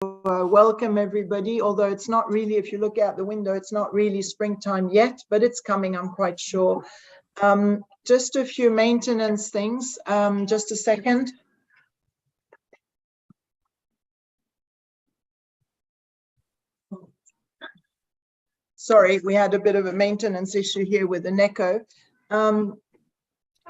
welcome everybody, although it's not really, if you look out the window, it's not really springtime yet, but it's coming, I'm quite sure. Just a few maintenance things, just a second. Sorry, we had a bit of a maintenance issue here with an echo.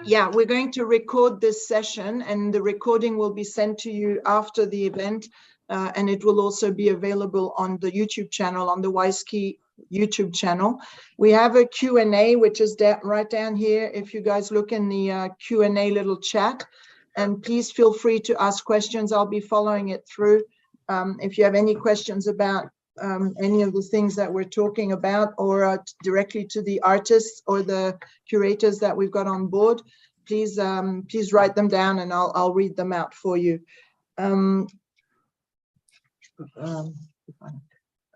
Yeah, we're going to record this session and the recording will be sent to you after the event. And it will also be available on the YouTube channel, on the WiseKey YouTube channel. We have a Q&A, which is right down here. If you guys look in the Q&A little chat, and please feel free to ask questions. I'll be following it through. If you have any questions about any of the things that we're talking about, or directly to the artists or the curators that we've got on board, please write them down and I'll read them out for you. I'm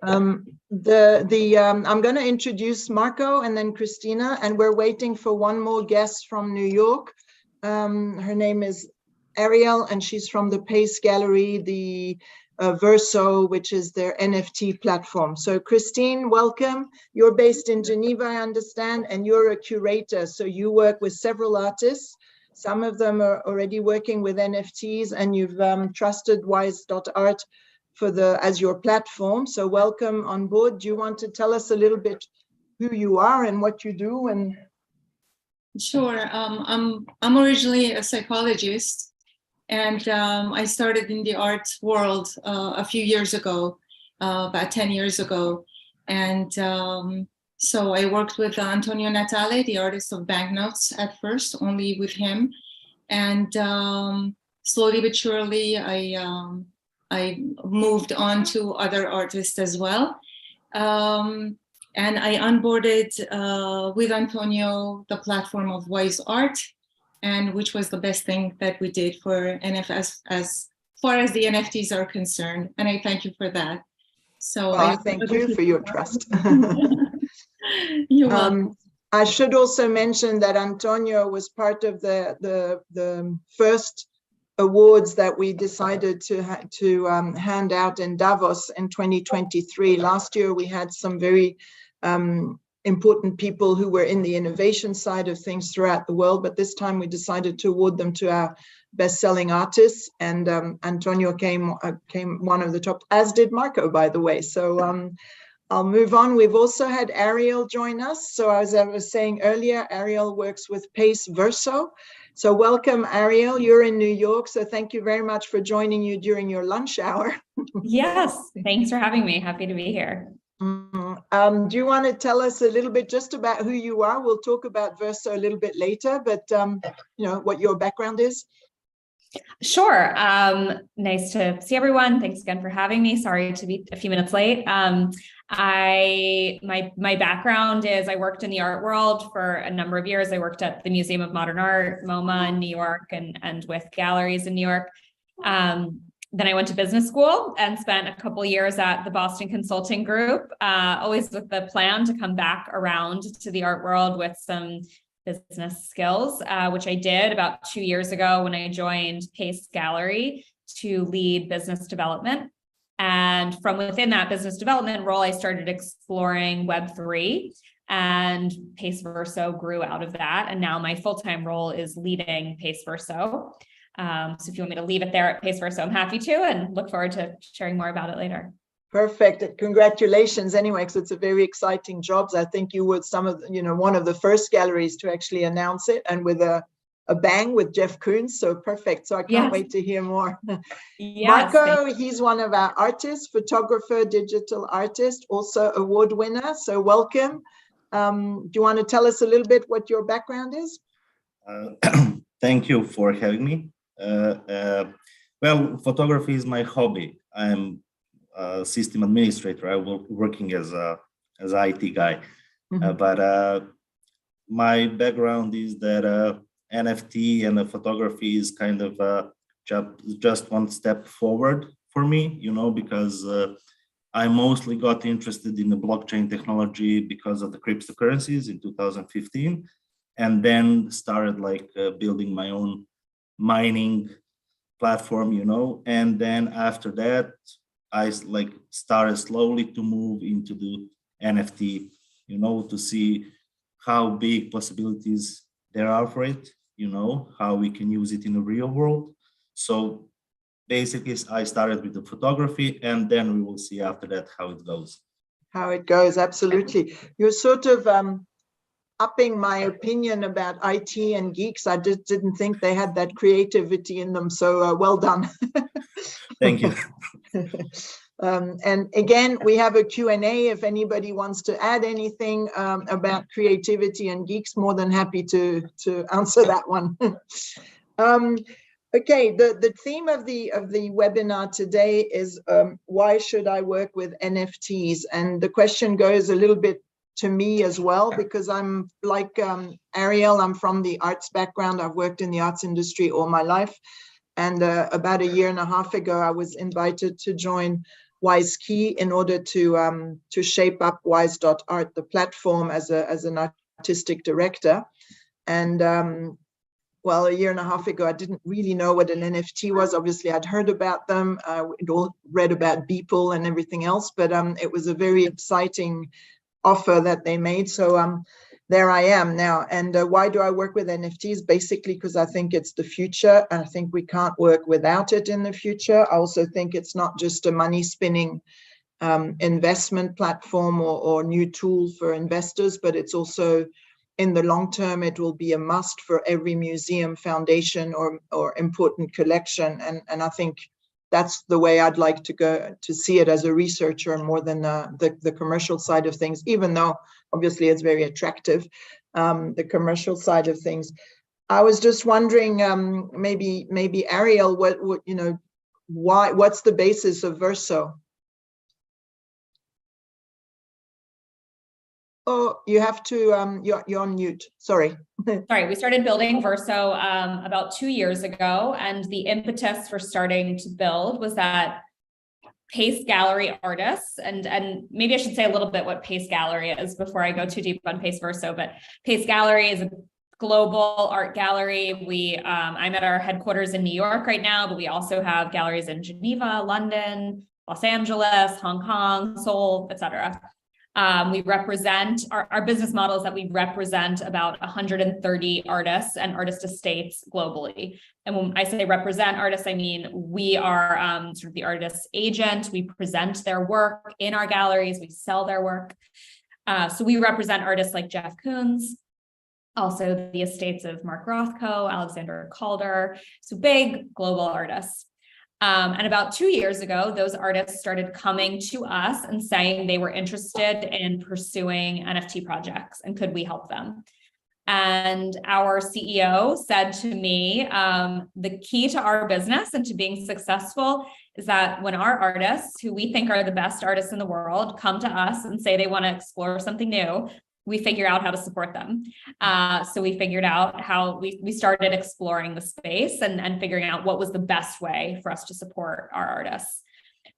going to introduce Marco and then Christina, and we're waiting for one more guest from New York. Her name is Ariel, and she's from the Pace Gallery, the Verso, which is their NFT platform. So Christine, welcome. You're based in Geneva, I understand, and you're a curator. So you work with several artists. Some of them are already working with NFTs, and you've trusted wise.art as your platform. So welcome on board. Do you want to tell us a little bit who you are and what you do? And sure. I'm originally a psychologist, and I started in the art world a few years ago, about 10 years ago. And so I worked with Antonio Natale, the artist of banknotes, at first, only with him. And slowly but surely, I moved on to other artists as well. And I onboarded with Antonio the platform of Wise Art, and which was the best thing that we did for NFS as far as the NFTs are concerned. And I thank you for that. So I thank you for your trust. You're welcome. I should also mention that Antonio was part of the first awards that we decided to hand out in Davos in 2023. Last year, we had some very important people who were in the innovation side of things throughout the world, but this time we decided to award them to our best-selling artists, and Antonio came one of the top, as did Marco, by the way. So I'll move on. We've also had Ariel join us. So as I was saying earlier, Ariel works with Pace Verso. So welcome, Ariel. You're in New York, so thank you very much for joining you during your lunch hour. Yes, thanks for having me. Happy to be here. Do you want to tell us a little bit just about who you are? We'll talk about Verso a little bit later, but you know, what your background is. Sure. Nice to see everyone. Thanks again for having me. Sorry to be a few minutes late. My background is I worked in the art world for a number of years. I worked at the Museum of Modern Art, MoMA in New York, and with galleries in New York. Then I went to business school and spent a couple years at the Boston Consulting Group, always with the plan to come back around to the art world with some business skills, which I did about 2 years ago when I joined Pace Gallery to lead business development. And from within that business development role, I started exploring Web3, and Pace Verso grew out of that. And now my full-time role is leading Pace Verso. So if you want me to leave it there at Pace Verso, I'm happy to, and look forward to sharing more about it later. Perfect. Congratulations anyway, because it's a very exciting job. I think you were one of the first galleries to actually announce it, and with a bang with Jeff Koons. So perfect. So I can't wait to hear more. Yes, Marco, he's one of our artists, photographer, digital artist, also award winner. So welcome. Do you want to tell us a little bit what your background is? Thank you for having me. Well, photography is my hobby. I'm a system administrator. I was working as an IT guy, but my background is that NFT and the photography is kind of just one step forward for me, you know, because I mostly got interested in the blockchain technology because of the cryptocurrencies in 2015, and then started building my own mining platform, you know. And then after that, like started slowly to move into the NFT, to see how big possibilities there are for it, how we can use it in the real world. So basically, I started with the photography, and then we will see after that how it goes. How it goes, absolutely. You're sort of upping my opinion about IT and geeks. I just didn't think they had that creativity in them. So well done. Thank you. And again, we have a Q&A. If anybody wants to add anything about creativity and geeks, more than happy to answer that one. Okay, the theme of the webinar today is why should I work with NFTs? And the question goes a little bit to me as well, because I'm like Ariel, I'm from the arts background. I've worked in the arts industry all my life. And about a year and a half ago, I was invited to join Wise Key in order to shape up wise.art, the platform, as an artistic director. And well, a year and a half ago, I didn't really know what an NFT was. Obviously, I'd heard about them, we'd all read about Beeple and everything else, but it was a very exciting offer that they made. So there I am now. And why do I work with NFTs? Basically, because I think it's the future. And I think we can't work without it in the future. I also think it's not just a money spinning investment platform or new tool for investors, but it's also, in the long term, it will be a must for every museum, foundation, or important collection. And I think that's the way I'd like to go to see it as a researcher, more than the commercial side of things, even though obviously it's very attractive, the commercial side of things. I was just wondering, maybe Ariel, what's the basis of Verso? Oh, you have to, you're on mute, sorry. Sorry, we started building Verso about 2 years ago, and the impetus for starting to build was that Pace Gallery artists, and maybe I should say a little bit what Pace Gallery is before I go too deep on Pace Verso, but Pace Gallery is a global art gallery. I'm at our headquarters in New York right now, but we also have galleries in Geneva, London, Los Angeles, Hong Kong, Seoul, etc. We represent, our business model is that we represent about 130 artists and artist estates globally. And when I say represent artists, I mean we are sort of the artist's agent. We present their work in our galleries. We sell their work. So we represent artists like Jeff Koons, also the estates of Mark Rothko, Alexander Calder, so big global artists. And about 2 years ago, those artists started coming to us and saying they were interested in pursuing NFT projects and could we help them? And our CEO said to me, the key to our business and to being successful is that when our artists, who we think are the best artists in the world, come to us and say they want to explore something new, we figure out how to support them. So we figured out how we started exploring the space and figuring out what was the best way for us to support our artists.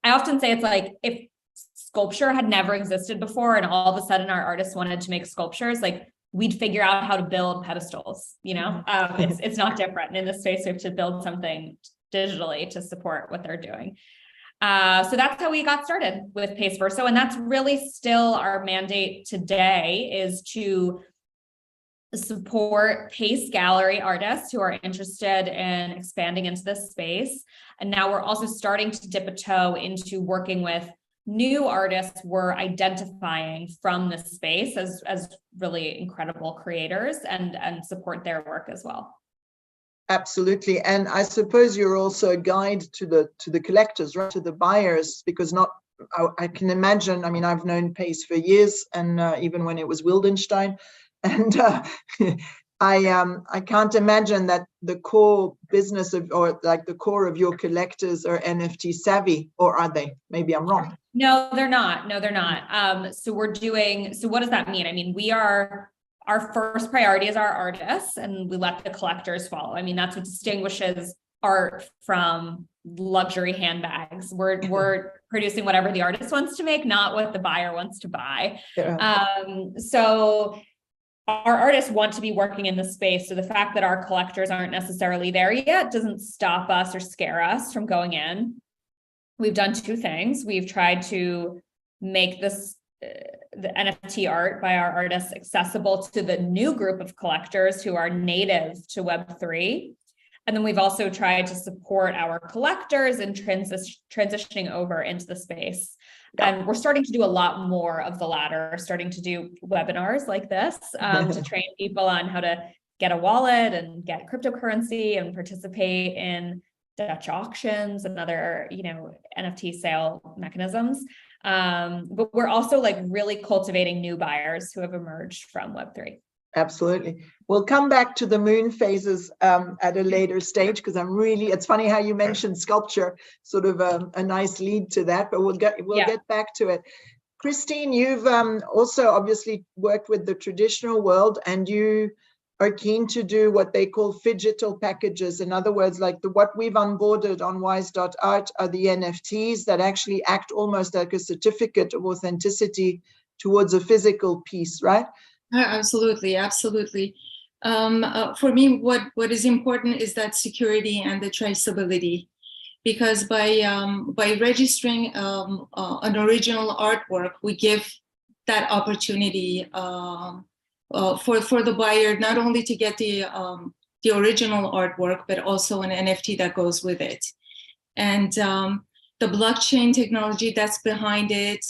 I often say it's like if sculpture had never existed before and all of a sudden our artists wanted to make sculptures, like we'd figure out how to build pedestals, it's not different. In this space, we have to build something digitally to support what they're doing. So that's how we got started with Pace Verso, and that's really still our mandate today, is to support Pace Gallery artists who are interested in expanding into this space. And now we're also starting to dip a toe into working with new artists we're identifying from this space as really incredible creators and support their work as well. Absolutely. And I suppose you're also a guide to the collectors, right? To the buyers, because I can imagine, I mean, I've known Pace for years, and even when it was Wildenstein, and I can't imagine that the core business or the core of your collectors are NFT savvy, or are they? Maybe I'm wrong. No, they're not. So what does that mean? I mean, our first priority is our artists, and we let the collectors follow. I mean, that's what distinguishes art from luxury handbags. We're producing whatever the artist wants to make, not what the buyer wants to buy. Yeah. So our artists want to be working in the space. So the fact that our collectors aren't necessarily there yet doesn't stop us or scare us from going in. we've done two things. We've tried to make this the NFT art by our artists accessible to the new group of collectors who are native to Web3. And then we've also tried to support our collectors in transitioning over into the space. And we're starting to do a lot more of the latter, starting to do webinars like this to train people on how to get a wallet and get cryptocurrency and participate in Dutch auctions and other, NFT sale mechanisms. But we're also like really cultivating new buyers who have emerged from Web3. Absolutely. We'll come back to the moon phases at a later stage, because it's funny how you mentioned sculpture, sort of a nice lead to that, but we'll get back to it. Christine, you've also obviously worked with the traditional world, and you are keen to do what they call phygital packages. In other words, like what we've onboarded on wise.art are the NFTs that actually act almost like a certificate of authenticity towards a physical piece, right? Absolutely. For me, what is important is that security and the traceability, because by registering an original artwork, we give that opportunity for the buyer not only to get the original artwork, but also an NFT that goes with it. And the blockchain technology that's behind it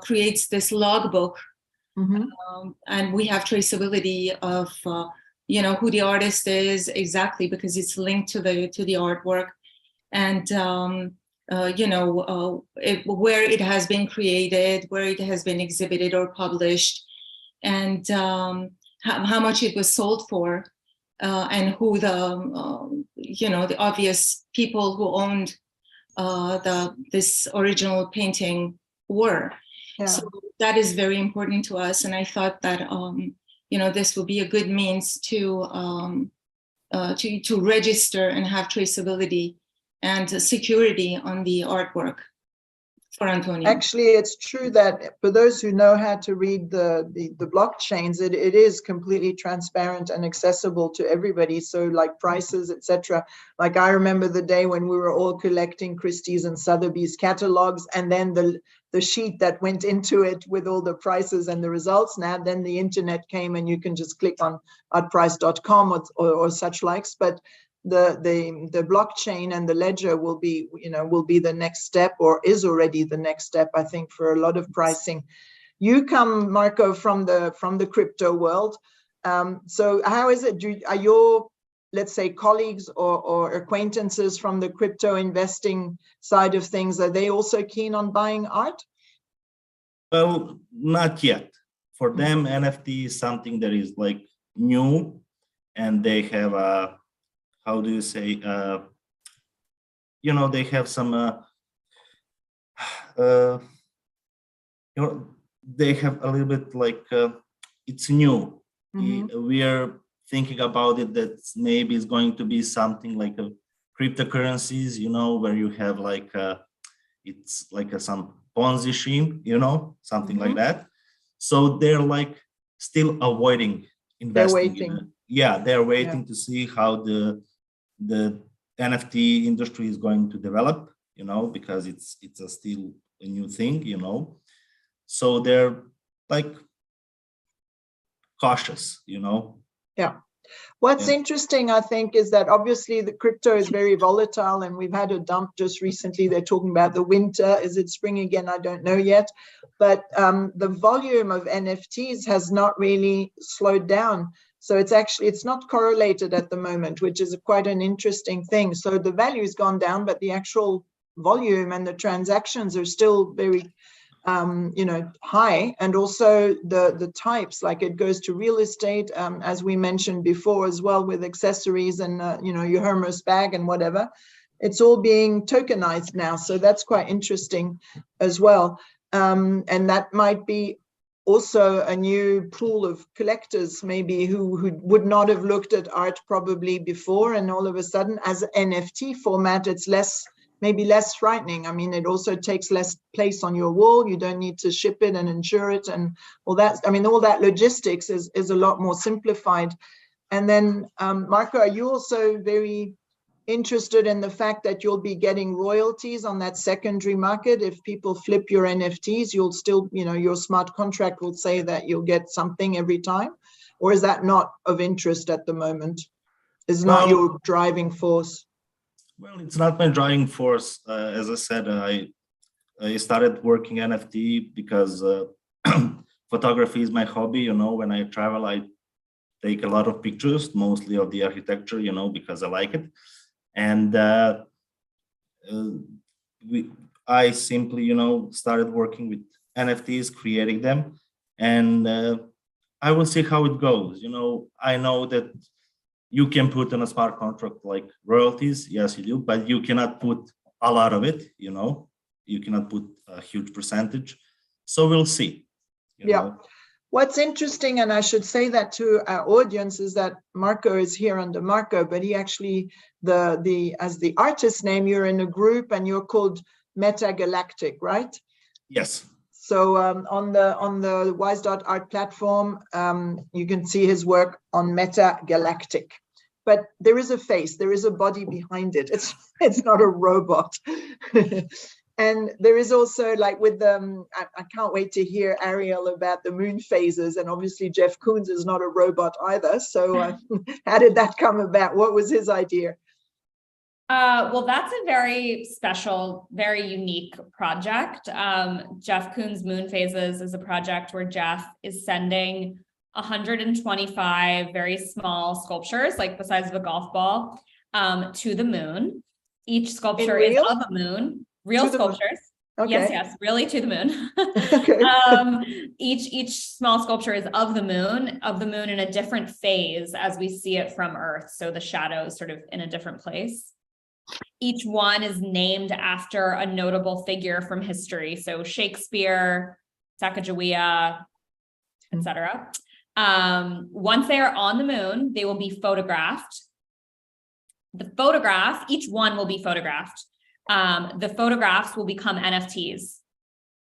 creates this logbook. And we have traceability of who the artist is exactly, because it's linked to the artwork, and where it has been created, where it has been exhibited or published, and how much it was sold for, and who the obvious people who owned this original painting were. Yeah. So that is very important to us, and I thought that this would be a good means to register and have traceability and security on the artwork for Antonio. Actually, it's true that for those who know how to read the blockchains, it is completely transparent and accessible to everybody. So like prices, etc. Like I remember the day when we were all collecting Christie's and Sotheby's catalogs, and then the sheet that went into it with all the prices and the results. Now then the internet came and you can just click on artprice.com or such likes. But the blockchain and the ledger will be the next step, or is already the next step, I think, for a lot of pricing. You come, Marco, from the crypto world. So how is it? Are your, let's say, colleagues or acquaintances from the crypto investing side of things, are they also keen on buying art? Well, not yet. For them, NFT is something that is like new, and they have a, how do you say, they have some, they have a little bit like, it's new. We are thinking about it, that maybe it's going to be something like a cryptocurrencies, where you have like it's like some Ponzi scheme, something like that. So they're like still avoiding investing. They're waiting to see how the NFT industry is going to develop, because it's still a new thing, So they're like cautious, Yeah. What's interesting, I think, is that obviously the crypto is very volatile, and we've had a dump just recently. They're talking about the winter. Is it spring again? I don't know yet. But the volume of NFTs has not really slowed down. So it's not correlated at the moment, which is quite an interesting thing. So the value's gone down, but the actual volume and the transactions are still very high, and also the types, like it goes to real estate, as we mentioned before as well, with accessories and your Hermes bag and whatever. It's all being tokenized now, so that's quite interesting as well, and that might be also a new pool of collectors maybe who would not have looked at art probably before, and all of a sudden as an NFT format it's maybe less frightening. I mean, it also takes less place on your wall. You don't need to ship it and insure it and all that. I mean, all that logistics is a lot more simplified. And then, Marco, are you also very interested in the fact that you'll be getting royalties on that secondary market. If people flip your NFTs, you'll still, your smart contract will say that you'll get something every time? Or is that not of interest at the moment? Is not your driving force? Well, it's not my driving force. As I said, I started working NFT because photography is my hobby. When I travel, I take a lot of pictures, mostly of the architecture, because I like it. And I simply, started working with NFTs, creating them, and I will see how it goes. I know that you can put in a smart contract like royalties, yes, you do, but you cannot put a lot of it. You cannot put a huge percentage. So we'll see. Yeah. What's interesting, and I should say that to our audience, is that Marco is here under Marco, but he actually, as the artist name, you're in a group and you're called Meta Galactic, right? Yes. So on the Wise.art platform, you can see his work on Meta Galactic. But there is a face, there is a body behind it. It's not a robot. And there is also, like, with them, I can't wait to hear Ariel about the moon phases. And obviously Jeff Koons is not a robot either. So how did that come about? What was his idea? Well, that's a very special, very unique project. Jeff Koons' Moon Phases is a project where Jeff is sending 125 very small sculptures, like the size of a golf ball, to the moon. Each sculpture is of a moon. Real sculptures. Okay. Yes, really to the moon. Okay. Each small sculpture is of the moon in a different phase as we see it from Earth. So the shadow is sort of in a different place. Each one is named after a notable figure from history. So Shakespeare, Sacagawea, etc. Once they are on the moon, they will be photographed. Each one will be photographed. The photographs will become NFTs.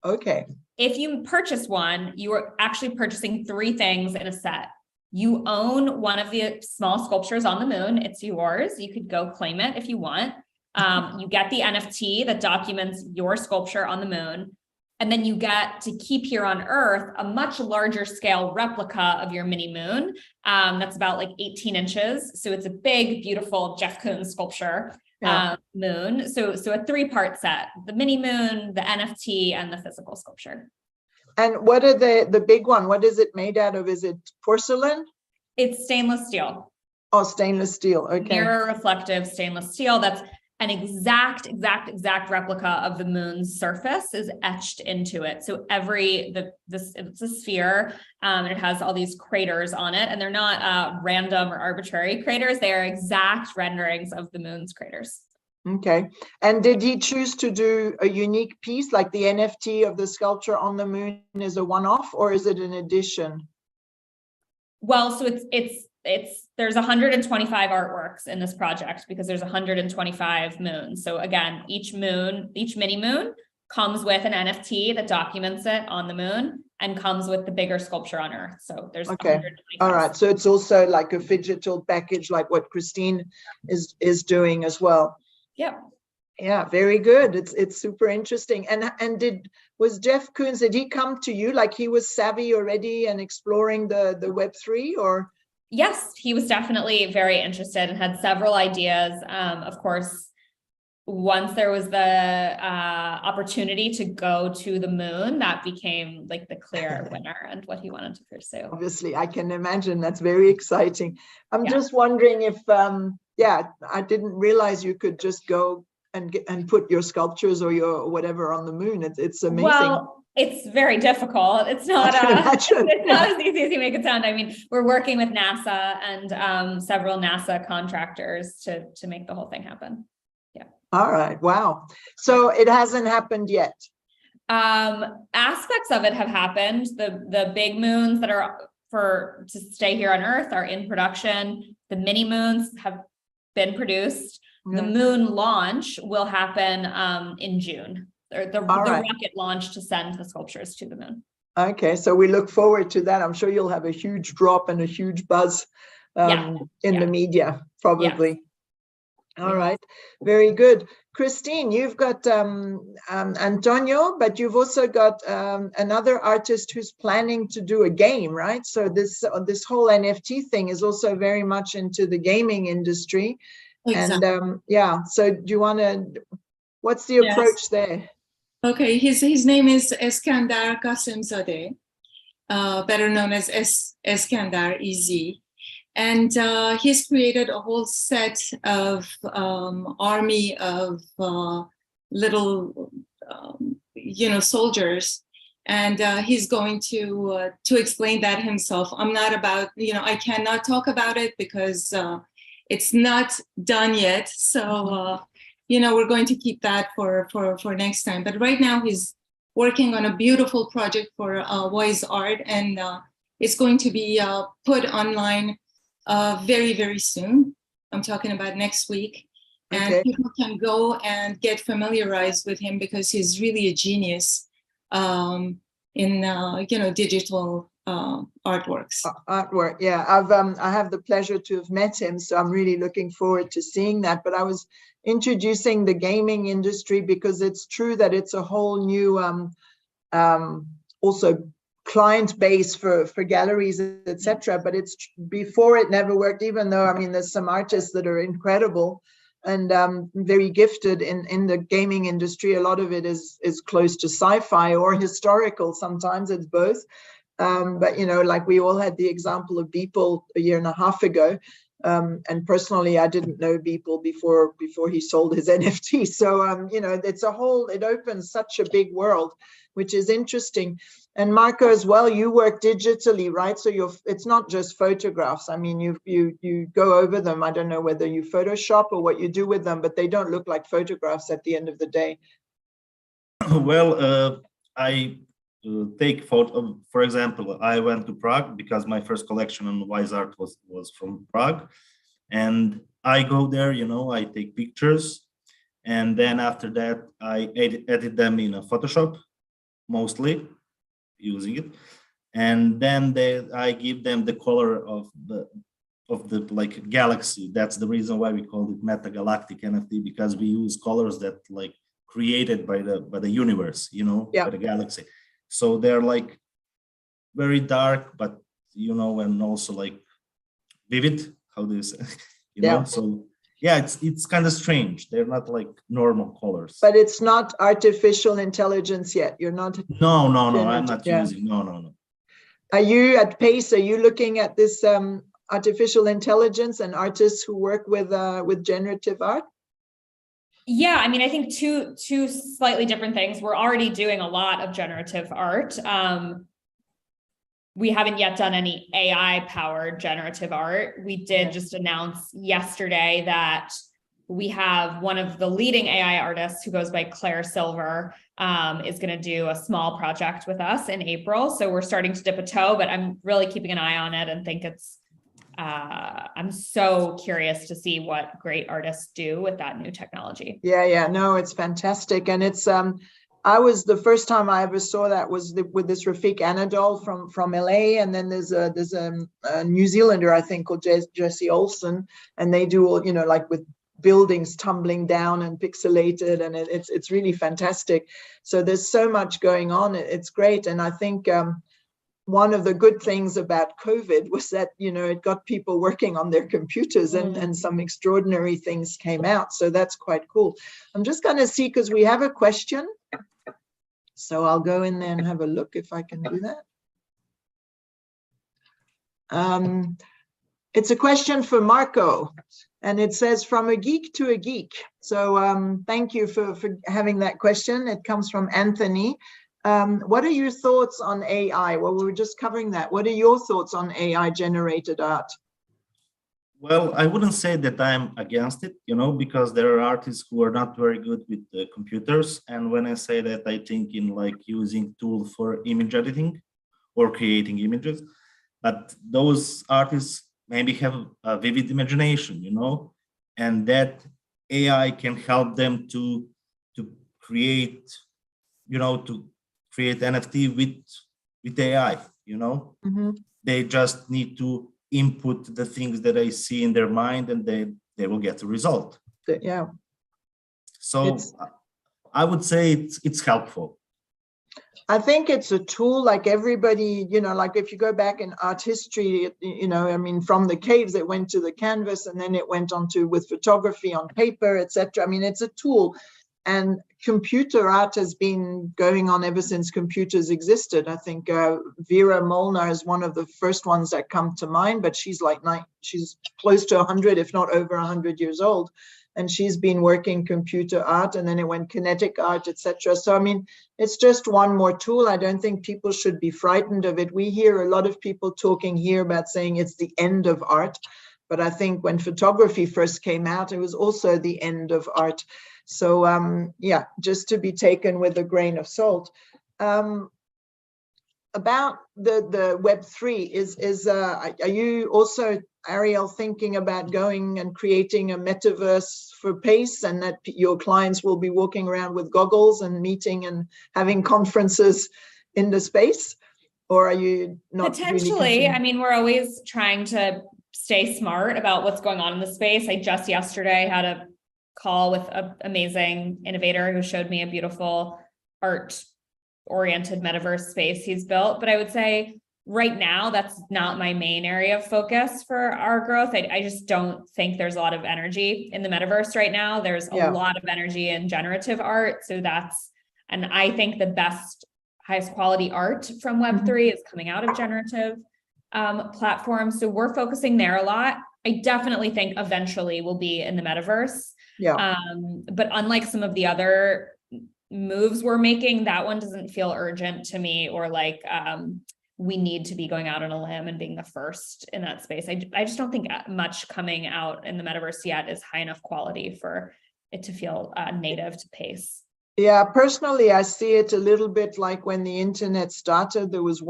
Okay. If you purchase one, you are actually purchasing 3 things in a set. You own one of the small sculptures on the moon. It's yours. You could go claim it if you want. You get the NFT that documents your sculpture on the moon. And then you get to keep here on Earth a much larger scale replica of your mini moon. That's about like 18 inches. So it's a big, beautiful Jeff Koons sculpture. Moon. So a 3-part set: the mini moon, the NFT, and the physical sculpture. And what are the big one? What is it made out of? Is it porcelain? It's stainless steel. Oh, stainless steel. Okay. Mirror reflective stainless steel. That's an exact replica of the moon's surface is etched into it. So it's a sphere, and it has all these craters on it, and they're not random or arbitrary craters. They are exact renderings of the moon's craters. Okay. And did he choose to do a unique piece, like the NFT of the sculpture on the moon is a one-off, or is it an addition? Well, so there's 125 artworks in this project because there's 125 moons. So again, each mini moon comes with an NFT that documents it on the moon and comes with the bigger sculpture on Earth. So there's okay. All right. So it's also like a digital package, like what Christine is doing as well. Yeah. Yeah, very good. It's super interesting. And was Jeff Koons, did he come to you, like he was savvy already and exploring the Web3, or? Yes, he was definitely very interested and had several ideas. Of course, once there was the opportunity to go to the moon, that became like the clear winner and what he wanted to pursue. Obviously, I can imagine that's very exciting. I'm just wondering if, I didn't realize you could just go and put your sculptures or your whatever on the moon. It's amazing. Well, it's very difficult. It's not it's not as easy as you make it sound. I mean, we're working with NASA and several NASA contractors to make the whole thing happen. Yeah. All right. Wow. So it hasn't happened yet. Aspects of it have happened. The big moons that are to stay here on Earth are in production. The mini moons have been produced. The moon launch will happen in June. The rocket launch to send the sculptures to the moon. Okay, so we look forward to that. I'm sure you'll have a huge drop and a huge buzz in the media, probably. All right, very good. Christine, you've got Antonio, but you've also got another artist who's planning to do a game, right? So this whole NFT thing is also very much into the gaming industry. Exactly. And yeah, so do you want to, what's the approach there? Okay, his name is Eskandar Kasimzadeh, better known as Eskandar EZ. And he's created a whole set of army of little, soldiers. And he's going to explain that himself. I'm not about, I cannot talk about it because it's not done yet. So, we're going to keep that for next time. But right now he's working on a beautiful project for Wise Art, and it's going to be put online very, very soon. I'm talking about next week. And people can go and get familiarized with him because he's really a genius in digital artworks. Artwork, yeah. I have the pleasure to have met him, so I'm really looking forward to seeing that. But I was introducing the gaming industry because it's true that it's a whole new also client base for galleries, etc. But it's before it never worked, even though I mean there's some artists that are incredible and very gifted in the gaming industry. A lot of it is close to sci-fi or historical. Sometimes it's both. But like we all had the example of Beeple a year and a half ago. And personally, I didn't know Beeple before he sold his NFT. So, it opens such a big world, which is interesting. And Marco as well, you work digitally, right? So it's not just photographs. I mean, you go over them. I don't know whether you Photoshop or what you do with them, but they don't look like photographs at the end of the day. Well, I take photo. For example, I went to Prague because my first collection on Wise Art was from Prague, and I go there. I take pictures, and then after that, I edit them in a Photoshop, mostly using it, and then I give them the color of the like galaxy. That's the reason why we call it metagalactic NFT, because we use colors that like created by the universe, by the galaxy. So they're like very dark, but and also like vivid. How do you say? So yeah, it's kind of strange. They're not like normal colors. But it's not artificial intelligence yet. You're not. No. I'm not using. No. Are you at Pace? Are you looking at this artificial intelligence and artists who work with generative art? Yeah, I mean, I think two slightly different things. We're already doing a lot of generative art. We haven't yet done any AI-powered generative art. We did just announce yesterday that we have one of the leading AI artists who goes by Claire Silver is going to do a small project with us in April. So we're starting to dip a toe, but I'm really keeping an eye on it and think it's I'm so curious to see what great artists do with that new technology. Yeah, no, it's fantastic. And it's the first time I ever saw that was with this Rafiq Anadol from LA, and then there's a New Zealander, I think, called Jesse Olsen, and they do all like with buildings tumbling down and pixelated, and it's really fantastic. So there's so much going on. It's great, and I think one of the good things about COVID was that, it got people working on their computers and some extraordinary things came out. So that's quite cool. I'm just going to see, because we have a question. So I'll go in there and have a look if I can do that. It's a question for Marco, and it says, from a geek to a geek. So thank you for having that question. It comes from Anthony. What are your thoughts on AI? Well, we were just covering that. What are your thoughts on AI generated art? Well, I wouldn't say that I'm against it, because there are artists who are not very good with the computers. And when I say that, I think in like using tool for image editing or creating images. But those artists maybe have a vivid imagination, and that AI can help them to create, to create NFT with AI, They just need to input the things that I see in their mind, and they will get a result. Yeah. So I would say it's helpful. I think it's a tool, like everybody, like if you go back in art history, I mean, from the caves, it went to the canvas, and then it went on to with photography on paper, etc. I mean, it's a tool, and computer art has been going on ever since computers existed. I think Vera Molnar is one of the first ones that come to mind, but she's she's close to 100, if not over 100 years old. And she's been working computer art, and then it went kinetic art, etc. So, I mean, it's just one more tool. I don't think people should be frightened of it. We hear a lot of people talking here about saying it's the end of art. But I think when photography first came out, it was also the end of art. So, yeah, just to be taken with a grain of salt. About the Web3, are you also, Ariel, thinking about going and creating a metaverse for PACE, and that your clients will be walking around with goggles and meeting and having conferences in the space? Or are you not? Potentially. Really, I mean, we're always trying to stay smart about what's going on in the space. I just yesterday had a call with an amazing innovator who showed me a beautiful art-oriented metaverse space he's built. But I would say right now, that's not my main area of focus for our growth. I just don't think there's a lot of energy in the metaverse right now. There's a lot of energy in generative art. So and I think the best, highest quality art from Web3 is coming out of generative platforms. So we're focusing there a lot. I definitely think eventually we'll be in the metaverse. Yeah. But unlike some of the other moves we're making, that one doesn't feel urgent to me, or like we need to be going out on a limb and being the first in that space. I just don't think much coming out in the metaverse yet is high enough quality for it to feel native to PACE. Yeah, personally, I see it a little bit like when the internet started. There was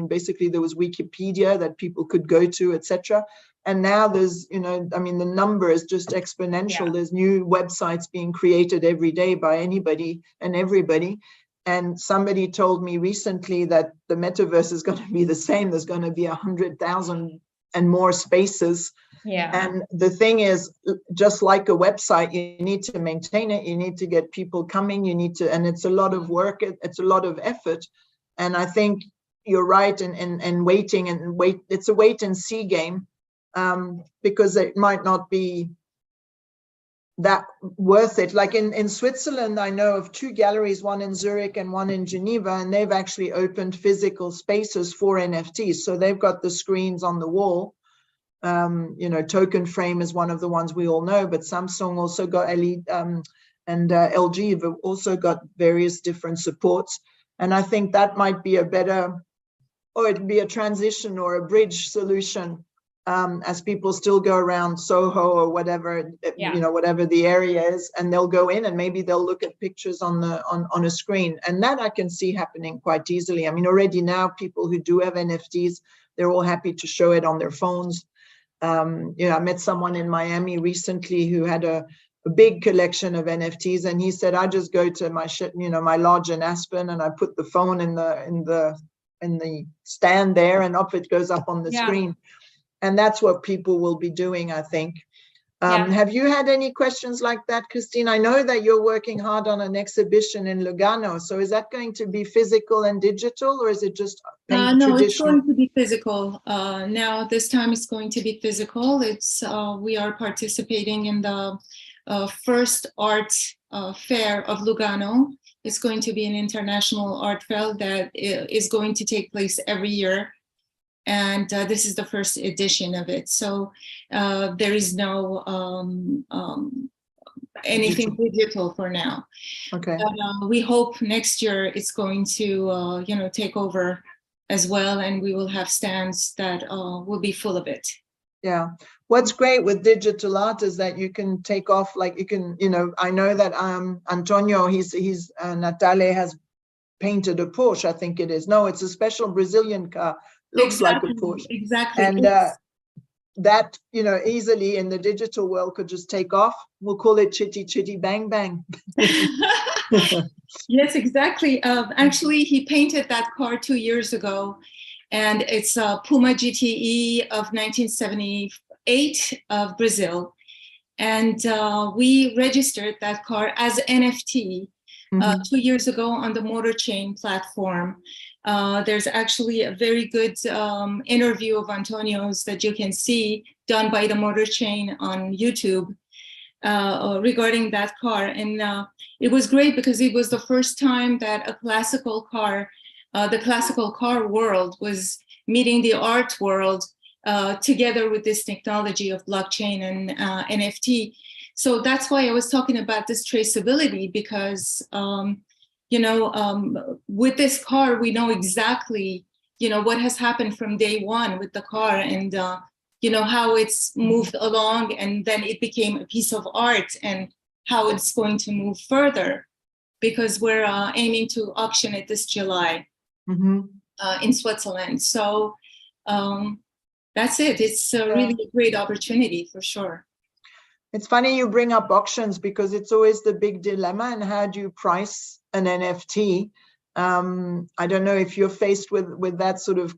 basically there was Wikipedia that people could go to, etc. And now there's, the number is just exponential. Yeah. There's new websites being created every day by anybody and everybody. And somebody told me recently that the metaverse is going to be the same. There's going to be 100,000 and more spaces. Yeah. And the thing is, just like a website, you need to maintain it. You need to get people coming. And it's a lot of work. It's a lot of effort. And I think you're right in waiting and wait. It's a wait and see game, because it might not be that worth it. Like in Switzerland, I know of 2 galleries, one in Zurich and one in Geneva, and they've actually opened physical spaces for NFTs. So they've got the screens on the wall. Token Frame is one of the ones we all know, but Samsung also got LED, and LG have also got various different supports. And I think that might be it'd be a transition or a bridge solution, as people still go around Soho or whatever, whatever the area is, and they'll go in and maybe they'll look at pictures on a screen. And that I can see happening quite easily. I mean, already now people who do have NFTs, they're all happy to show it on their phones. I met someone in Miami recently who had a big collection of NFTs, and he said, I just go to my lodge in Aspen, and I put the phone in the stand there, and up it goes up on the screen. And that's what people will be doing, I think. Have you had any questions like that, Christine? I know that you're working hard on an exhibition in Lugano. So is that going to be physical and digital, or is it just no, traditional? It's going to be physical. Now, this time it's going to be physical. We are participating in the first art fair of Lugano. It's going to be an international art fair that is going to take place every year. And this is the first edition of it. So there is no anything digital for now. Okay. But, we hope next year it's going to take over as well, and we will have stands that will be full of it. Yeah. What's great with digital art is that you can take off, like you can, I know that Antonio, he's Natale has painted a Porsche, I think it is. No, it's a special Brazilian car. Looks exactly, like a Porsche. Exactly. And that, easily in the digital world could just take off. We'll call it chitty chitty bang bang. Yes, exactly. Actually, he painted that car 2 years ago, and it's a Puma GTE of 1978 of Brazil. And we registered that car as NFT 2 years ago on the Motor Chain platform. There's actually a very good interview of Antonio's that you can see done by the Motor Chain on YouTube regarding that car. And it was great because it was the first time that a classical car, the classical car world was meeting the art world together with this technology of blockchain and NFT. So that's why I was talking about this traceability, because with this car, we know exactly, what has happened from day one with the car, and how it's moved along, and then it became a piece of art, and how it's going to move further, because we're aiming to auction it this July in Switzerland. So that's it. It's really a great opportunity for sure. It's funny you bring up auctions, because it's always the big dilemma. And how do you price an NFT? I don't know if you're faced with that sort of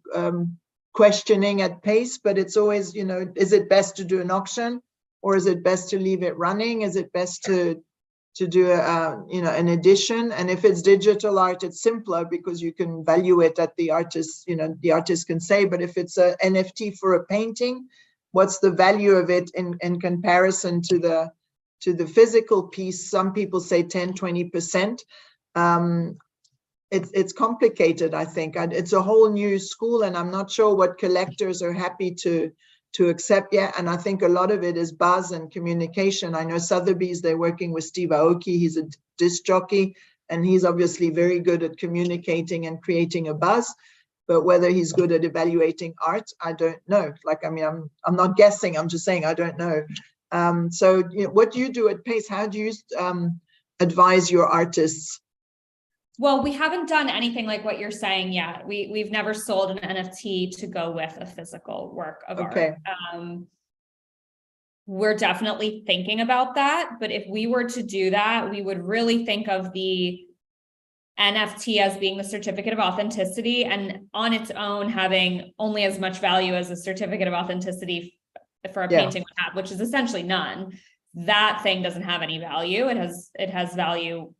questioning at Pace, but it's always, is it best to do an auction, or is it best to leave it running? Is it best to do an edition? And if it's digital art, it's simpler because you can value it at the artist, the artist can say. But if it's an NFT for a painting, what's the value of it in comparison to the physical piece? Some people say 10-20%. It's complicated, I think. It's a whole new school, and I'm not sure what collectors are happy to accept yet. And I think a lot of it is buzz and communication. I know Sotheby's, they're working with Steve Aoki. He's a disc jockey, and he's obviously very good at communicating and creating a buzz. But whether he's good at evaluating art, I don't know. I'm not guessing. I'm just saying I don't know. So what do you do at Pace? How do you advise your artists? Well, we haven't done anything like what you're saying yet. We've never sold an NFT to go with a physical work of art. We're definitely thinking about that. But if we were to do that, we would really think of the NFT as being the certificate of authenticity, and on its own having only as much value as a certificate of authenticity for a painting would have, which is essentially none. That thing doesn't have any value. It has value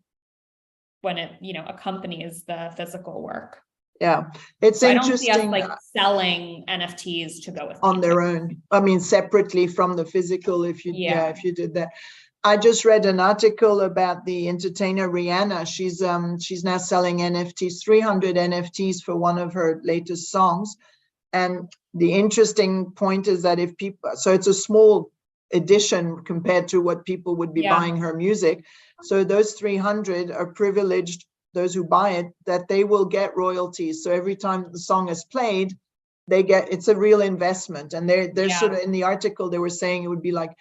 when it accompanies the physical work. Yeah, it's so interesting. I don't see us selling NFTs to go with on their own. I mean, separately from the physical. If you did that. I just read an article about the entertainer Rihanna. She's now selling NFTs, 300 NFTs for one of her latest songs. And the interesting point is that if people, so it's a small edition compared to what people would be buying her music. So those 300 are privileged, those who buy it, that they will get royalties. So every time the song is played, it's a real investment. And they're sort of, in the article, they were saying it would be like,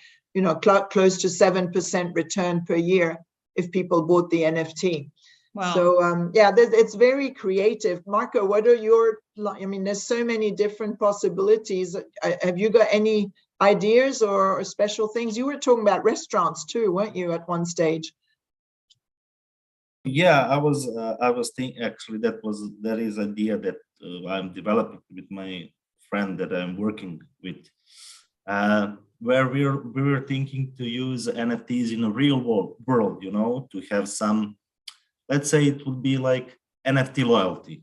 close to 7% return per year if people bought the NFT. Wow. So it's very creative. Marco, what are your, there's so many different possibilities. Have you got any ideas or special things? You were talking about restaurants too, weren't you, at one stage? Yeah, I was thinking, actually, that is idea that I'm developing with my friend that I'm working with. Where we were thinking to use NFTs in a real world, to have some, let's say it would be like NFT loyalty.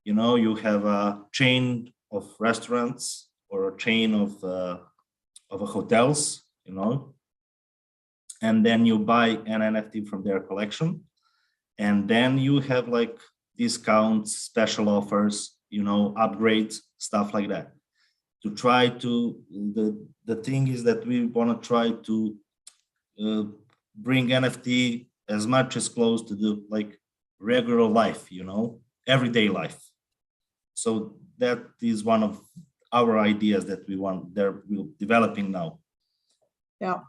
You have a chain of restaurants or a chain of hotels, and then you buy an NFT from their collection, and then you have like discounts, special offers, upgrades, stuff like that. To try to, the thing is that we want to try to bring NFT as much as close to the regular life, everyday life. So that is one of our ideas that we're developing now. Yeah,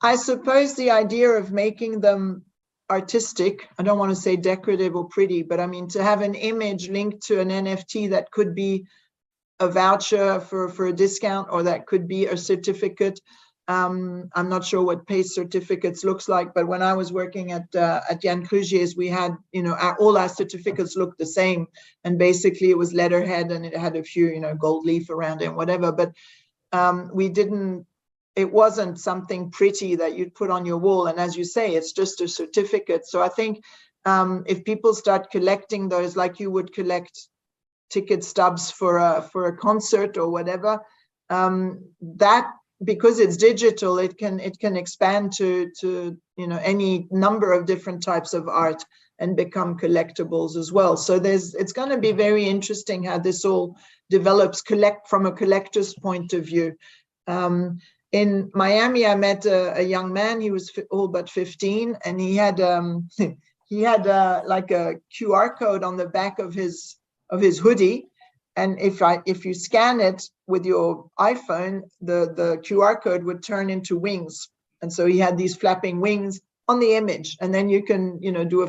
I suppose the idea of making them artistic, I don't want to say decorative or pretty, but to have an image linked to an NFT that could be a voucher for a discount, or that could be a certificate. I'm not sure what Pace certificates looks like, but when I was working at Jan Crugier's, we had, all our certificates looked the same, and basically it was letterhead and it had a few, gold leaf around it and whatever, but it wasn't something pretty that you'd put on your wall. And as you say, it's just a certificate. So I think if people start collecting those, like you would collect ticket stubs for a concert or whatever, that, because it's digital, it can expand to any number of different types of art and become collectibles as well. So it's going to be very interesting how this all develops from a collector's point of view. In Miami, I met a young man. He was all but 15, and he had like a QR code on the back of his hoodie. And if you scan it with your iPhone, the QR code would turn into wings. And so he had these flapping wings on the image, and then you can do a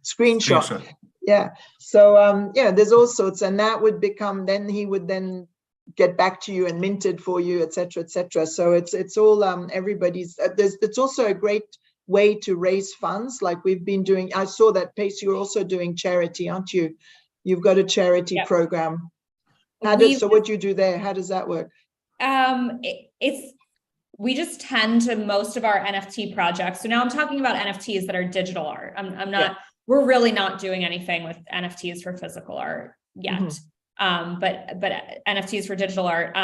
screenshot. Yeah. So there's all sorts, and that would become, then he would then get back to you and mint it for you, etc., etc. So it's all everybody's. It's also a great way to raise funds, like we've been doing. I saw that, Pace, you're also doing charity, aren't you? You've got a charity program. So what do you do there? How does that work? We just tend to, most of our NFT projects. So now I'm talking about NFTs that are digital art. I'm not, we're really not doing anything with NFTs for physical art yet. Mm-hmm. But NFTs for digital art.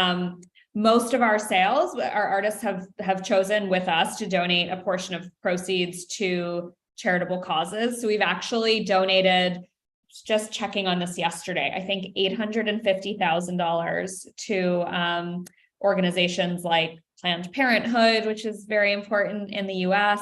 Most of our sales, our artists have chosen with us to donate a portion of proceeds to charitable causes. So we've actually donated, just checking on this yesterday, I think $850,000 to organizations like Planned Parenthood, which is very important in the US,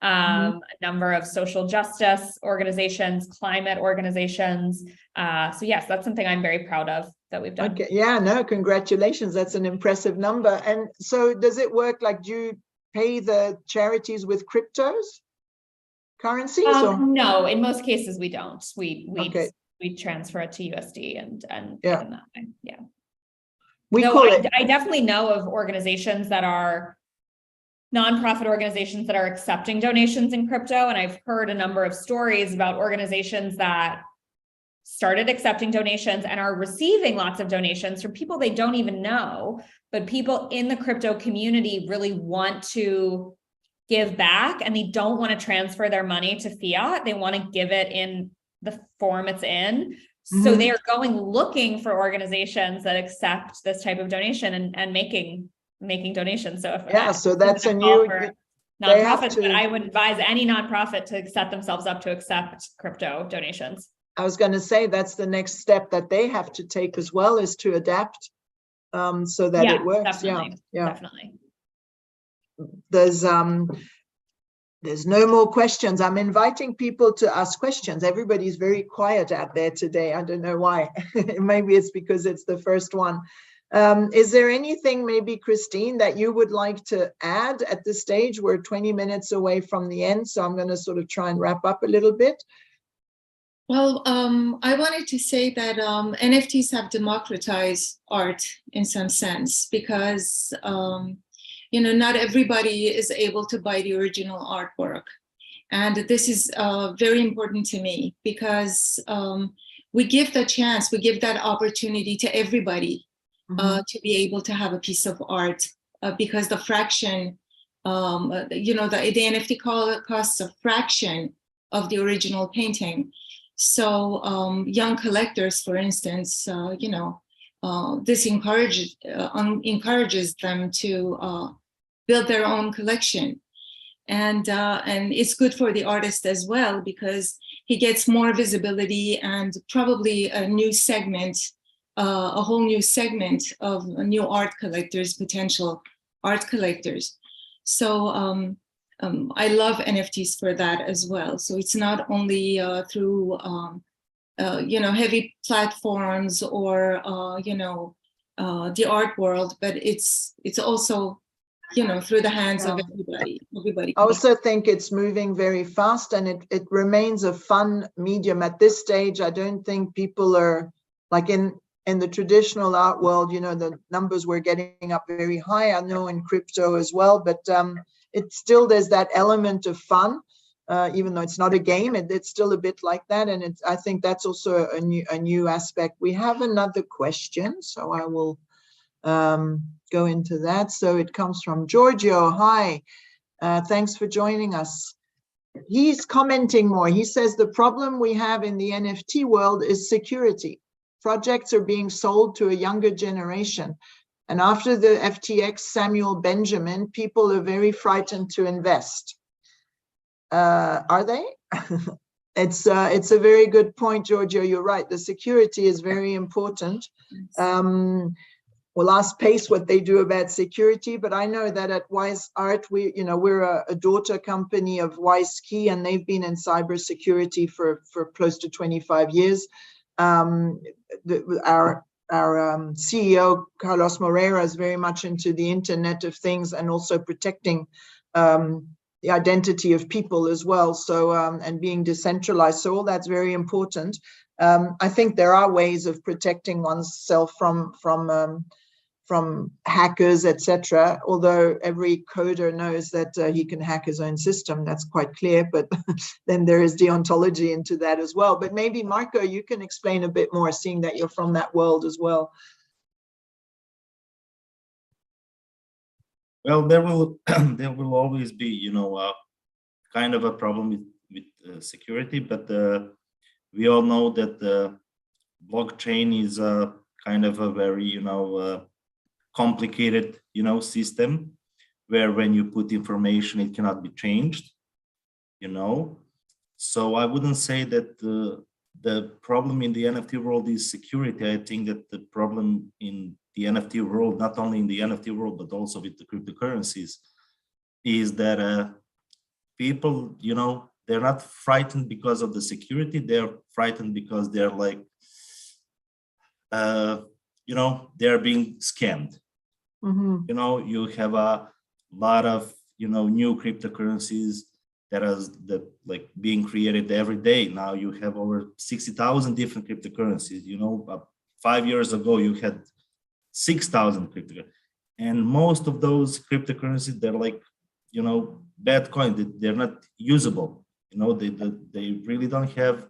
a number of social justice organizations, climate organizations. So yes, that's something I'm very proud of that we've done. Okay. Yeah, no, congratulations. That's an impressive number. And so does it work, like, do you pay the charities with cryptos? Currencies? No, in most cases we don't. We transfer it to USD and pay them that way. Yeah. I definitely know of organizations that are nonprofit organizations that are accepting donations in crypto. And I've heard a number of stories about organizations that started accepting donations and are receiving lots of donations from people they don't even know, but people in the crypto community really want to give back and they don't want to transfer their money to fiat. They want to give it in the form it's in. So they are looking for organizations that accept this type of donation and making donations. So so that's a new nonprofit, but I would advise any nonprofit to set themselves up to accept crypto donations. I was going to say that's the next step that they have to take as well, is to adapt so that it works. Definitely. There's no more questions. I'm inviting people to ask questions. Everybody's very quiet out there today. I don't know why. Maybe it's because it's the first one. Is there anything, maybe Christine, that you would like to add at this stage? We're 20 minutes away from the end, so I'm going to sort of try and wrap up a little bit. Well, I wanted to say that NFTs have democratized art in some sense, because not everybody is able to buy the original artwork. And this is very important to me, because we give the chance, we give that opportunity to everybody to be able to have a piece of art, because the fraction, the NFT costs a fraction of the original painting. So young collectors, for instance, this encourages them to build their own collection, and it's good for the artist as well, because he gets more visibility and probably a new segment, a whole new segment of new art collectors, potential art collectors. So I love NFTs for that as well. So it's not only through heavy platforms or the art world, but it's also through the hands of everybody. I also think it's moving very fast, and it remains a fun medium at this stage. I don't think people are, like in the traditional art world, the numbers we're getting up very high. I know in crypto as well, but it's still, there's that element of fun, even though it's not a game. It's still a bit like that, and I think that's also a new aspect. We have another question, so I will go into that. So it comes from Giorgio. Hi, thanks for joining us. He's commenting more. He says the problem we have in the NFT world is security. Projects are being sold to a younger generation. And after the FTX Samuel Benjamin, people are very frightened to invest. Are they? It's a very good point, Giorgio. You're right. The security is very important. We'll ask Pace what they do about security, but I know that at Wise Art, we're a daughter company of Wise Key, and they've been in cybersecurity for close to 25 years. Our CEO, Carlos Moreira, is very much into the Internet of Things and also protecting the identity of people as well. So, and being decentralized. So all that's very important. I think there are ways of protecting oneself from hackers, etc. Although every coder knows that he can hack his own system, that's quite clear. But then there is deontology into that as well. But maybe Marco, you can explain a bit more, seeing that you're from that world as well. Well, there will always be, kind of a problem with security, but we all know that the blockchain is kind of a very, complicated, system where when you put information, it cannot be changed, So I wouldn't say that the problem in the NFT world is security. I think that the problem in the NFT world, not only in the NFT world, but also with the cryptocurrencies, is that people, they're not frightened because of the security. They're frightened because they're like, they're being scammed. Mm-hmm. You have a lot of, new cryptocurrencies that like being created every day. Now you have over 60,000 different cryptocurrencies. 5 years ago, you had 6,000 cryptocurrencies. And most of those cryptocurrencies, they're like, bad coin. They're not usable. They really don't have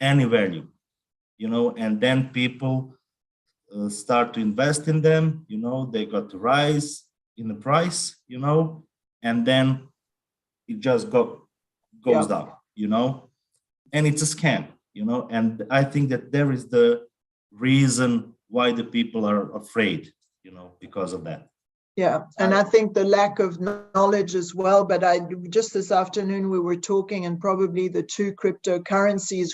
any value, and then people start to invest in them, they got to rise in the price, and then it just goes down, and it's a scam, and I think that there is the reason why the people are afraid, because of that. Yeah, and I think the lack of knowledge as well. But just this afternoon we were talking, and probably the two cryptocurrencies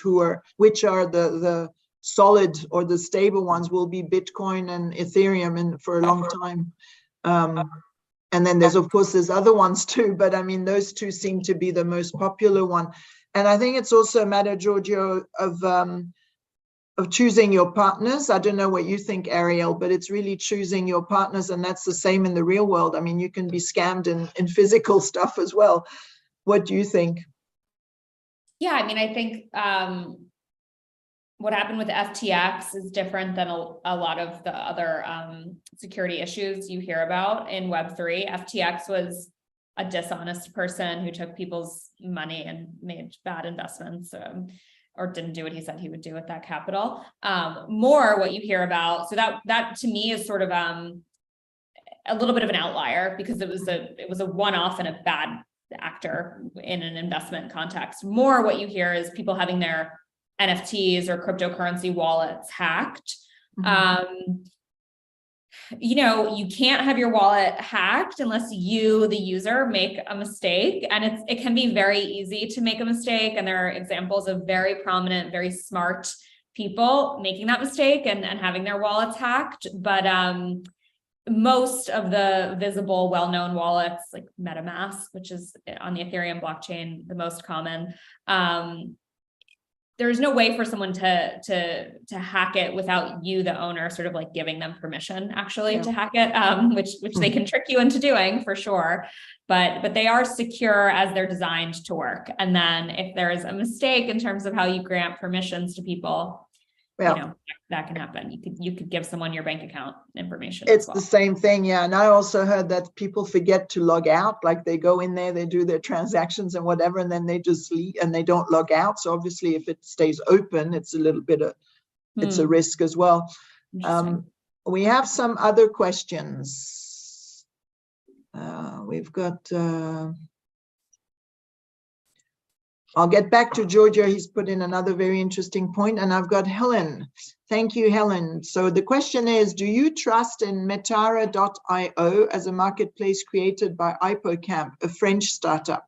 which are the solid or the stable ones will be Bitcoin and Ethereum for a long time. And then there's other ones too, but I mean those two seem to be the most popular one. And I think it's also a matter, Giorgio, of choosing your partners. I don't know what you think, Ariel, but it's really choosing your partners, and that's the same in the real world. I mean, you can be scammed in physical stuff as well. What do you think? Yeah, I mean, I think what happened with FTX is different than a lot of the other security issues you hear about in Web3. FTX was a dishonest person who took people's money and made bad investments. Or didn't do what he said he would do with that capital. More what you hear about, so that to me is sort of a little bit of an outlier, because it was a one-off and a bad actor in an investment context. More what you hear is people having their NFTs or cryptocurrency wallets hacked. Mm-hmm. You can't have your wallet hacked unless you, the user, make a mistake. And it can be very easy to make a mistake. And there are examples of very prominent, very smart people making that mistake and having their wallets hacked. But most of the visible, well-known wallets, like MetaMask, which is on the Ethereum blockchain, the most common, there's no way for someone to hack it without you, the owner, sort of like giving them permission actually to hack it, which they can trick you into doing for sure. But they are secure as they're designed to work. And then if there's a mistake in terms of how you grant permissions to people, that can happen. You could give someone your bank account information. It's the same thing, yeah. And I also heard that people forget to log out. Like they go in there, they do their transactions and whatever, and then they just leave and they don't log out. So obviously, if it stays open, it's a little bit it's a risk as well. we have some other questions. We've got, I'll get back to Georgia. He's put in another very interesting point, and I've got Helen. Thank you, Helen. So the question is, do you trust in Metara.io as a marketplace created by Hypocamp, a French startup?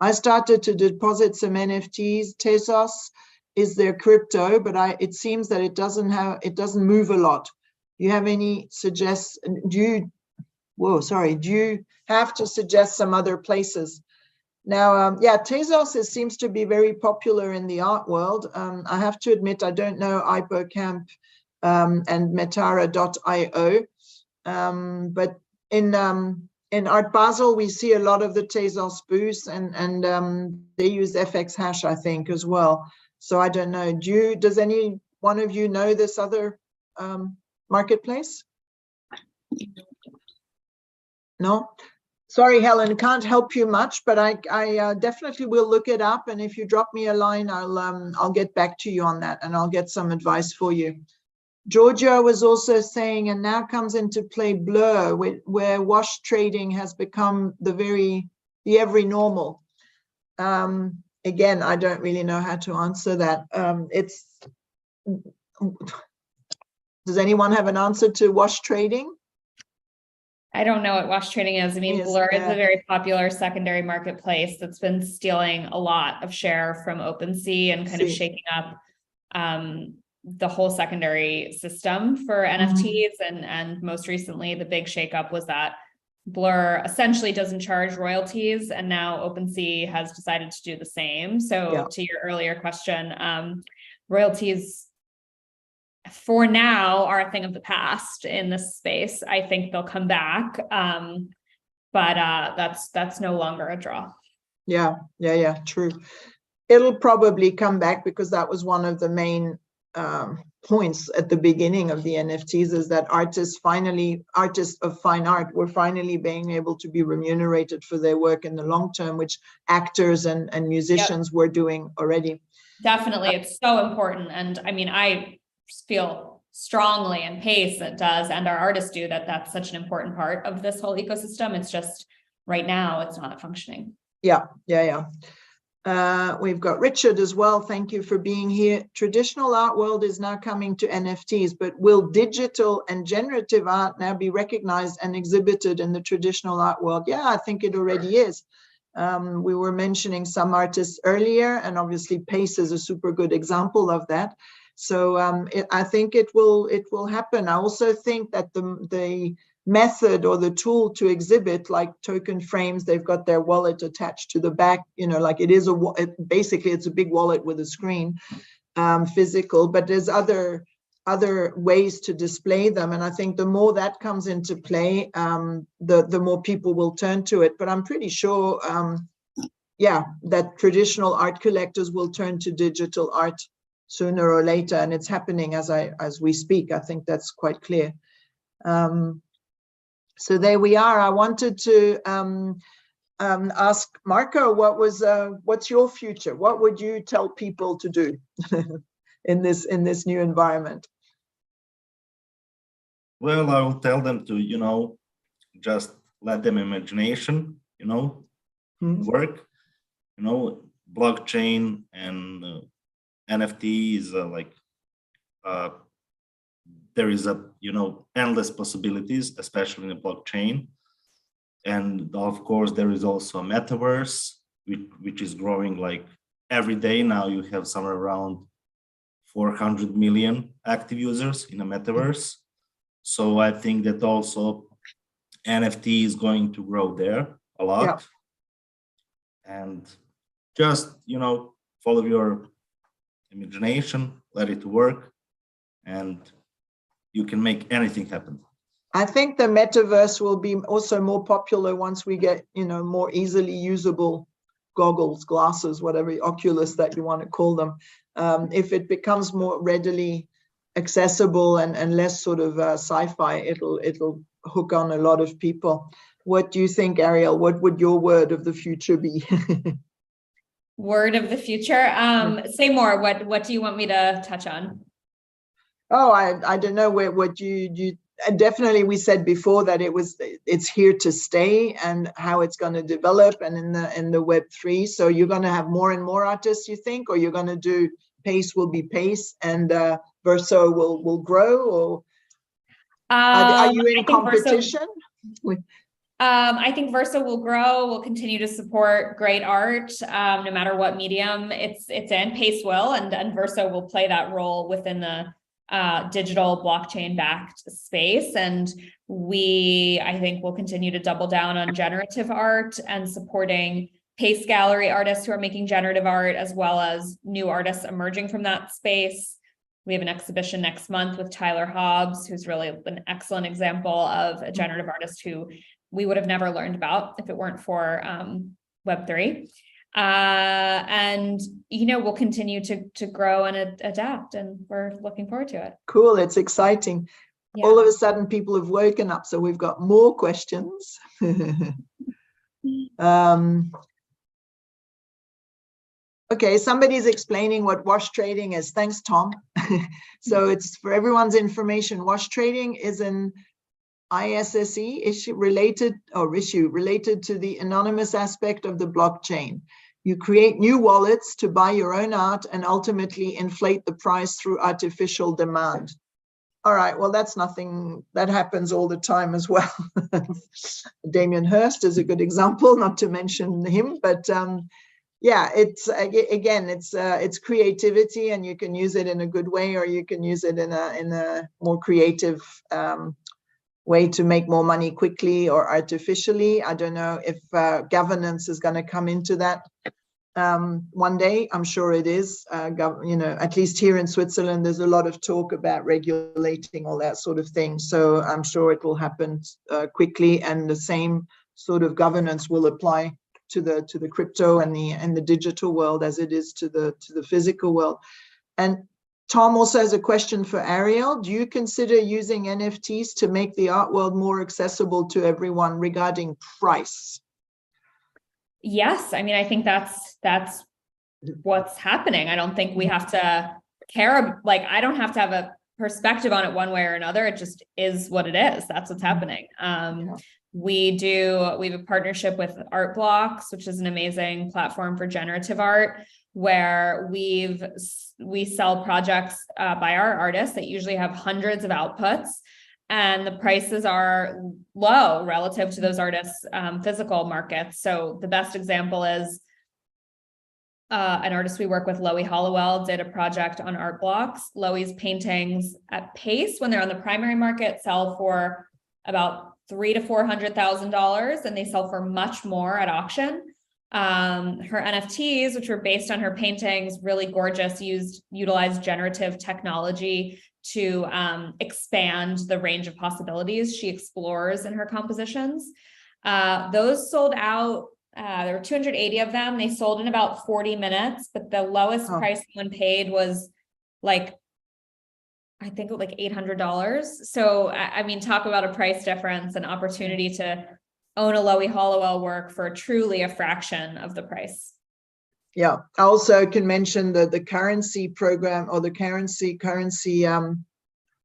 I started to deposit some NFTs. Tezos is their crypto, but it seems that it doesn't move a lot. Do you have any do you have to suggest some other places? Now, yeah, Tezos seems to be very popular in the art world. I have to admit, I don't know Hypocamp and Metara.io, but in Art Basel, we see a lot of the Tezos booths, and they use FX hash, I think, as well. So I don't know. Does any one of you know this other marketplace? No? Sorry, Helen, can't help you much, but I definitely will look it up. And if you drop me a line, I'll get back to you on that, and I'll get some advice for you. Georgia was also saying, and now comes into play Blur, where wash trading has become the every normal. Again, I don't really know how to answer that. Does anyone have an answer to wash trading? I don't know what wash trading is. I mean, Yes, Blur is a very popular secondary marketplace that's been stealing a lot of share from OpenSea and kind of shaking up the whole secondary system for NFTs. And most recently, the big shakeup was that Blur essentially doesn't charge royalties, and now OpenSea has decided to do the same. So to your earlier question, royalties for now are a thing of the past in this space. I think they'll come back, but that's no longer a draw. Yeah, true. It'll probably come back because that was one of the main points at the beginning of the NFTs, is that artists of fine art were finally being able to be remunerated for their work in the long term, which actors and musicians were doing already. Definitely, it's so important. And I mean, I feel strongly, and Pace does, and our artists do, that that's such an important part of this whole ecosystem. It's just right now it's not functioning. Yeah. We've got Richard as well. Thank you for being here. Traditional art world is now coming to NFTs, but will digital and generative art now be recognized and exhibited in the traditional art world? Yeah, I think it already is. We were mentioning some artists earlier, and obviously Pace is a super good example of that. So I think it will happen. I also think that the method or the tool to exhibit, like token frames, they've got their wallet attached to the back, like it is basically it's a big wallet with a screen, physical, but there's other ways to display them. And I think the more that comes into play, the more people will turn to it. But I'm pretty sure, that traditional art collectors will turn to digital art sooner or later, and it's happening as we speak. I think that's quite clear. So there we are. I wanted to ask Marco, what's your future? What would you tell people to do in this new environment? Well, I will tell them to, just let them imagination, work, blockchain and NFT is there is endless possibilities, especially in the blockchain. And of course, there is also a metaverse, which is growing like every day. Now you have somewhere around 400 million active users in a metaverse. So I think that also NFT is going to grow there a lot. And just, follow your imagination, let it work, and you can make anything happen. I think the metaverse will be also more popular once we get, more easily usable goggles, glasses, whatever, Oculus that you want to call them. If it becomes more readily accessible and less sort of sci-fi, it'll hook on a lot of people. What do you think, Ariel? What would your word of the future be? Word of the future? Say more. What do you want me to touch on? Oh, I don't know. What you definitely we said before that it's here to stay, and how it's going to develop, and in the Web3. So you're going to have more and more artists, you think, or you're going to do pace will be pace, and Verso will grow, or are you in competition? I think Verso will grow. We'll continue to support great art, no matter what medium it's in. Pace will, and Verso will play that role within the digital blockchain-backed space. And I think we'll continue to double down on generative art and supporting Pace Gallery artists who are making generative art, as well as new artists emerging from that space. We have an exhibition next month with Tyler Hobbs, who's really an excellent example of a generative artist who we would have never learned about if it weren't for Web3. And, we'll continue to grow and adapt, and we're looking forward to it. Cool. It's exciting. Yeah. All of a sudden people have woken up, so we've got more questions. Okay, somebody's explaining what wash trading is. Thanks, Tom. So it's for everyone's information. Wash trading is an ISSE issue related to the anonymous aspect of the blockchain. You create new wallets to buy your own art and ultimately inflate the price through artificial demand. All right, well, that's nothing that happens all the time as well. Damien Hirst is a good example, not to mention him, but yeah, it's creativity, and you can use it in a good way, or you can use it in a more creative way to make more money quickly or artificially. I don't know if governance is going to come into that one day. I'm sure it is. At least here in Switzerland, there's a lot of talk about regulating all that sort of thing. So I'm sure it will happen quickly, and the same sort of governance will apply to the crypto and the digital world as it is to the physical world. And Tom also has a question for Ariel. Do you consider using NFTs to make the art world more accessible to everyone regarding price? Yes, I mean, I think that's what's happening. I don't think we have to care. Like, I don't have to have a perspective on it one way or another. It just is what it is. That's what's happening. We have a partnership with Art Blocks, which is an amazing platform for generative art, where we sell projects by our artists that usually have hundreds of outputs, and the prices are low relative to those artists' physical markets. So the best example is an artist we work with, Loie Hollowell, did a project on Art Blocks. Loie's paintings at Pace, when they're on the primary market, sell for about $300,000 to $400,000, and they sell for much more at auction. Her NFTs, which were based on her paintings, really gorgeous, utilized generative technology to expand the range of possibilities she explores in her compositions. Those sold out. There were 280 of them. They sold in about 40 minutes, but the lowest price someone paid was I think like $800. So, I mean, talk about a price difference and opportunity to own a Loie Hollowell work for truly a fraction of the price. Yeah, I also can mention the currency program, or the currency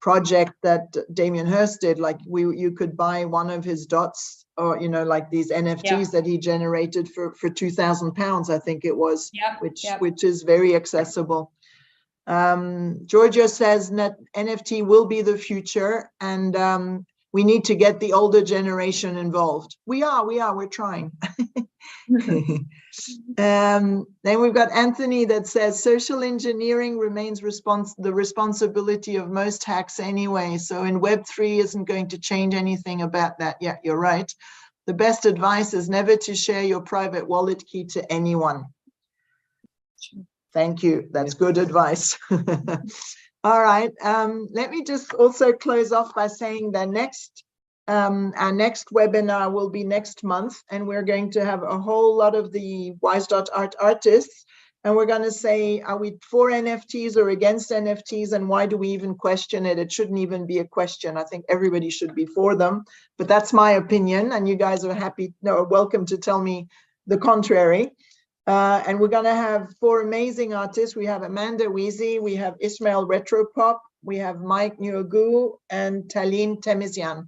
project that Damien Hirst did. Like you could buy one of his dots, or like these NFTs that he generated for £2,000, I think it was, which is very accessible. Giorgio says that NFT will be the future, and we need to get the older generation involved. We're trying. Then we've got Anthony that says social engineering remains the responsibility of most hacks anyway. So in Web3 isn't going to change anything about that. Yeah, you're right. The best advice is never to share your private wallet key to anyone. Thank you. That's good advice. All right. Let me just also close off by saying that our next webinar will be next month, and we're going to have a whole lot of the Wise.art artists, and we're going to say, are we for NFTs or against NFTs, and why do we even question it? It shouldn't even be a question. I think everybody should be for them, but that's my opinion, and you guys are welcome to tell me the contrary. And we're going to have 4 amazing artists. We have Amanda Weezy, we have Ismail Retropop, we have Mike Nyugu, and Taline Temizian.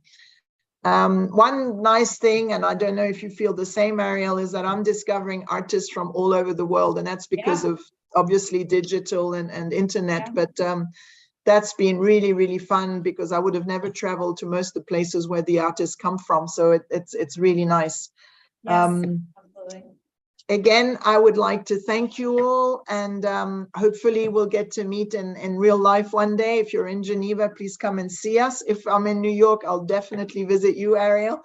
One nice thing, and I don't know if you feel the same, Ariel, is that I'm discovering artists from all over the world, and that's because of obviously digital and internet, but that's been really, really fun because I would have never traveled to most of the places where the artists come from. So it's really nice. Yes, absolutely. Again, I would like to thank you all, and hopefully we'll get to meet in real life one day. If you're in Geneva, please come and see us. If I'm in New York, I'll definitely visit you, Ariel.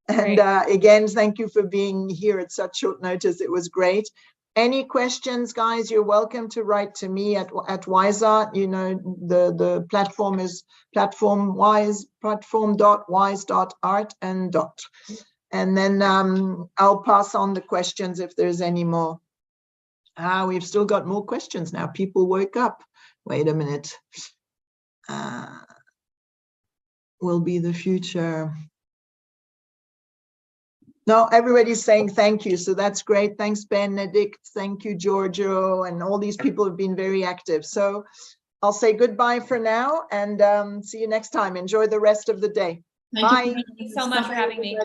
And again, thank you for being here at such short notice. It was great. Any questions, guys, you're welcome to write to me at WiseArt. You know, the platform is platform.wise.art and dot. And then I'll pass on the questions if there's any more. We've still got more questions now. People woke up. Wait a minute. Will be the future. No, everybody's saying thank you. So that's great. Thanks, Benedict. Thank you, Giorgio. And all these people have been very active. So I'll say goodbye for now and see you next time. Enjoy the rest of the day. Bye. Thank you so much for having me.